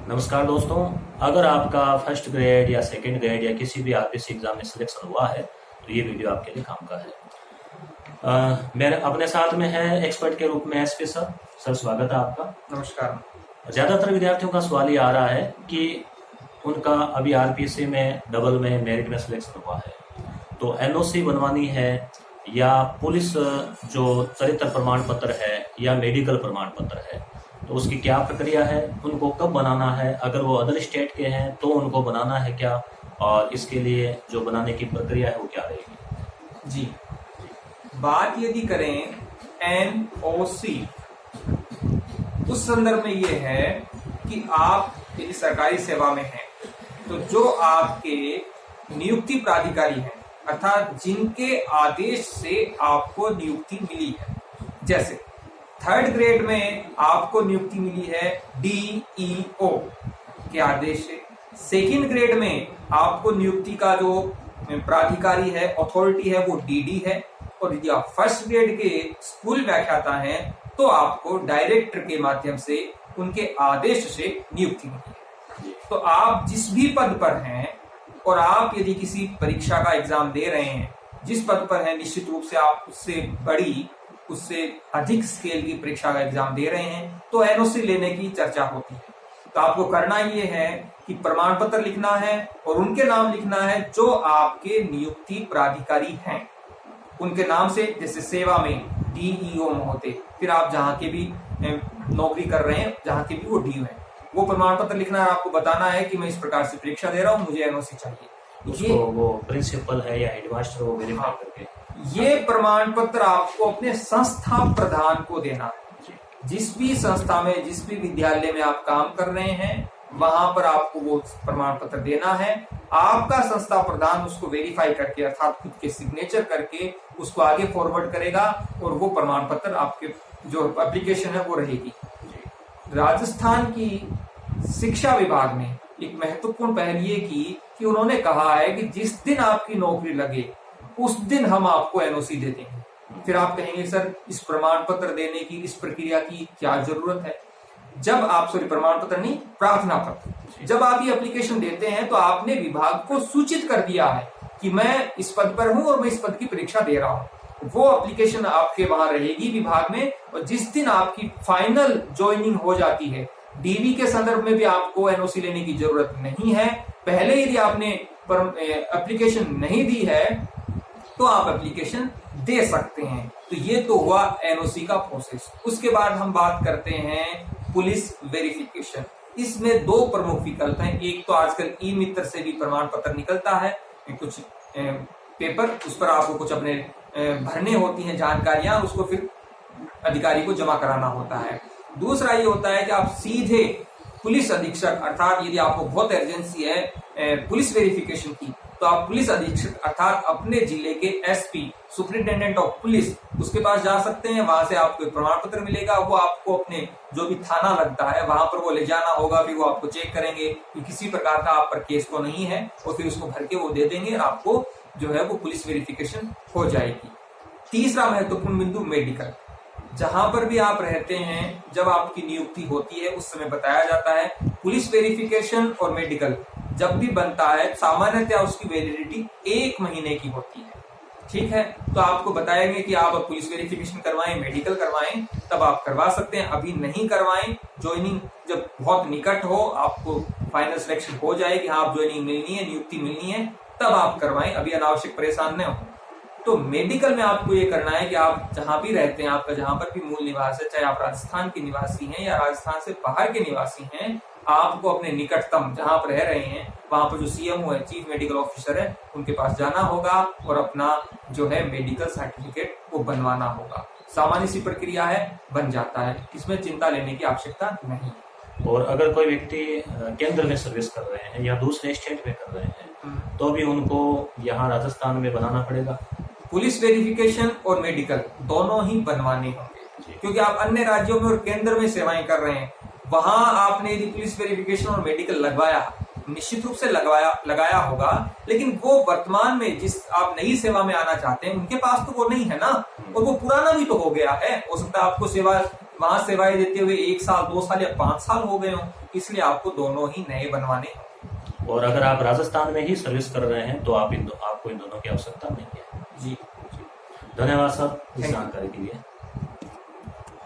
नमस्कार दोस्तों। अगर आपका फर्स्ट ग्रेड या सेकंड ग्रेड या किसी भी आरपीसी एग्जाम में सिलेक्शन हुआ है तो ये वीडियो आपके लिए काम का है। मेरे अपने साथ में है एक्सपर्ट के रूप में एसपी सर। सर स्वागत है आपका। नमस्कार। ज़्यादातर विद्यार्थियों का सवाल ये आ रहा है कि उनका अभी आरपीसी में डबल में मेरिट में सिलेक्शन हुआ है तो एनओसी बनवानी है या पुलिस जो चरित्र प्रमाण पत्र है या मेडिकल प्रमाण पत्र है तो उसकी क्या प्रक्रिया है, उनको कब बनाना है, अगर वो अदर स्टेट के हैं तो उनको बनाना है क्या, और इसके लिए जो बनाने की प्रक्रिया है वो क्या रहेगी? जी, बात यदि करें एनओसी, उस संदर्भ में ये है कि आप यदि सरकारी सेवा में हैं तो जो आपके नियुक्ति प्राधिकारी हैं अर्थात जिनके आदेश से आपको नियुक्ति मिली है, जैसे थर्ड ग्रेड में आपको नियुक्ति मिली है डीईओ के आदेश से, सेकंड ग्रेड में आपको नियुक्ति का जो प्राधिकारी है, अथॉरिटी है, वो डीडी है, और यदि आप फर्स्ट ग्रेड के स्कूल व्याख्याता हैं तो आपको डायरेक्टर के माध्यम से उनके आदेश से नियुक्ति मिली है। तो आप जिस भी पद पर हैं और आप यदि किसी परीक्षा का एग्जाम दे रहे हैं, जिस पद पर हैं निश्चित रूप से आप उससे अधिक स्केल की परीक्षा का एग्जाम दे रहे हैं तो एनओसी लेने की चर्चा होती है। तो आपको करना ये है कि प्रमाण पत्र लिखना है और उनके नाम लिखना है जो आपके नियुक्ति प्राधिकारी हैं, उनके नाम से, जैसे सेवा में डीईओ महोदय, फिर आप जहां के भी नौकरी कर रहे हैं, जहां के भी वो डीओ है, वो प्रमाण पत्र लिखना है। आपको बताना है कि मैं इस प्रकार से परीक्षा दे रहा हूँ, मुझे एनओसी चाहिए। ये वो प्रिंसिपल है या हेडमास्टर वो वेरीफाई करके ये प्रमाण पत्र आपको अपने संस्था प्रधान को देना है। जिस भी संस्था में, जिस भी विद्यालय में आप काम कर रहे हैं वहां पर आपको वो प्रमाण पत्र देना है। आपका संस्था प्रधान उसको वेरीफाई करके अर्थात खुद के सिग्नेचर करके उसको आगे फॉरवर्ड करेगा और वो प्रमाण पत्र आपके जो एप्लीकेशन है वो रहेगी। राजस्थान की शिक्षा विभाग ने एक महत्वपूर्ण पहल ये की कि उन्होंने कहा है कि जिस दिन आपकी नौकरी लगे उस दिन हम आपको एनओसी दे देंगे। फिर आप कहेंगे सर इस प्रमाण पत्र देने की, इस प्रक्रिया की क्या जरूरत है? जब आप प्रमाण पत्र नहीं, प्रार्थना पत्र, जब आप ये एप्लीकेशन देते हैं तो आपने विभाग को सूचित कर दिया है कि मैं इस पद पर हूं और मैं इस पद की परीक्षा दे रहा हूं। वो एप्लीकेशन आपके वहां रहेगी विभाग में, और जिस दिन आपकी फाइनल ज्वाइनिंग हो जाती है, डीवी के संदर्भ में भी आपको एनओसी लेने की जरूरत नहीं है। पहले यदि आपने एप्लीकेशन नहीं दी है तो आप एप्लीकेशन दे सकते हैं। तो ये तो हुआ एनओसी का प्रोसेस। उसके बाद हम बात करते हैं पुलिस वेरिफिकेशन। इसमें दो प्रमुख विकल्प हैं। एक तो आजकल ई मित्र से भी प्रमाण पत्र निकलता है, कुछ पेपर, उस पर आपको कुछ अपने भरने होती हैं जानकारियां, उसको फिर अधिकारी को जमा कराना होता है। दूसरा ये होता है कि आप सीधे पुलिस अधीक्षक, अर्थात यदि आपको बहुत अर्जेंसी है पुलिस वेरिफिकेशन की, तो आप पुलिस अधीक्षक अर्थात अपने जिले के एसपी, सुपरिटेंडेंट ऑफ पुलिस, उसके पास जा सकते हैं। वहां से आपको एक प्रमाण पत्र मिलेगा, वो आपको अपने जो भी थाना लगता है वहां पर वो ले जाना होगा। फिर वो आपको चेक करेंगे कि किसी प्रकार का आप पर केस तो नहीं है, और फिर उसको भर के वो दे देंगे, आपको जो है वो पुलिस वेरिफिकेशन हो जाएगी। तीसरा महत्वपूर्ण बिंदु मेडिकल। जहां पर भी आप रहते हैं, जब आपकी नियुक्ति होती है उस समय बताया जाता है पुलिस वेरिफिकेशन और मेडिकल जब भी बनता है सामान्यतः उसकी वैलिडिटी 1 महीने की होती है। ठीक है, तो आपको बताएंगे कि आप पुलिस वेरिफिकेशन करवाएं, मेडिकल करवाएं, तब आप करवा सकते हैं। अभी नहीं करवाएं, ज्वाइनिंग जब बहुत निकट हो, आपको फाइनल सिलेक्शन हो जाए कि हाँ आप ज्वाइनिंग मिलनी है, नियुक्ति मिलनी है, तब आप करवाएं, अभी अनावश्यक परेशान न हो। तो मेडिकल में आपको ये करना है कि आप जहां भी रहते हैं, आपका जहां पर भी मूल निवास है, चाहे आप राजस्थान के निवासी हैं या राजस्थान से बाहर के निवासी हैं, आपको अपने निकटतम जहां पर रह रहे हैं वहां पर जो सीएमओ है, चीफ मेडिकल ऑफिसर है, उनके पास जाना होगा और अपना जो है मेडिकल सर्टिफिकेट वो बनवाना होगा। सामान्य सी प्रक्रिया है, बन जाता है, इसमें चिंता लेने की आवश्यकता नहीं। और अगर कोई व्यक्ति केंद्र में सर्विस कर रहे हैं या दूसरे स्टेट में कर रहे हैं तो भी उनको यहाँ राजस्थान में बनाना पड़ेगा। पुलिस वेरिफिकेशन और मेडिकल दोनों ही बनवाने होंगे, क्योंकि आप अन्य राज्यों में और केंद्र में सेवाएं कर रहे हैं। वहां आपने यदि पुलिस वेरिफिकेशन और मेडिकल लगवाया, निश्चित रूप से लगाया होगा, लेकिन वो वर्तमान में जिस आप नई सेवा में आना चाहते हैं उनके पास तो वो नहीं है ना, और वो पुराना भी तो हो गया है। हो सकता है आपको सेवा वहां सेवाएं देते हुए 1 साल 2 साल या 5 साल हो गए हों, इसलिए आपको दोनों ही नए बनवाने हैं। और अगर आप राजस्थान में ही सर्विस कर रहे हैं तो आपको इन दोनों की आवश्यकता नहीं है। जी धन्यवाद सर इस Thank you. जानकारी के लिए।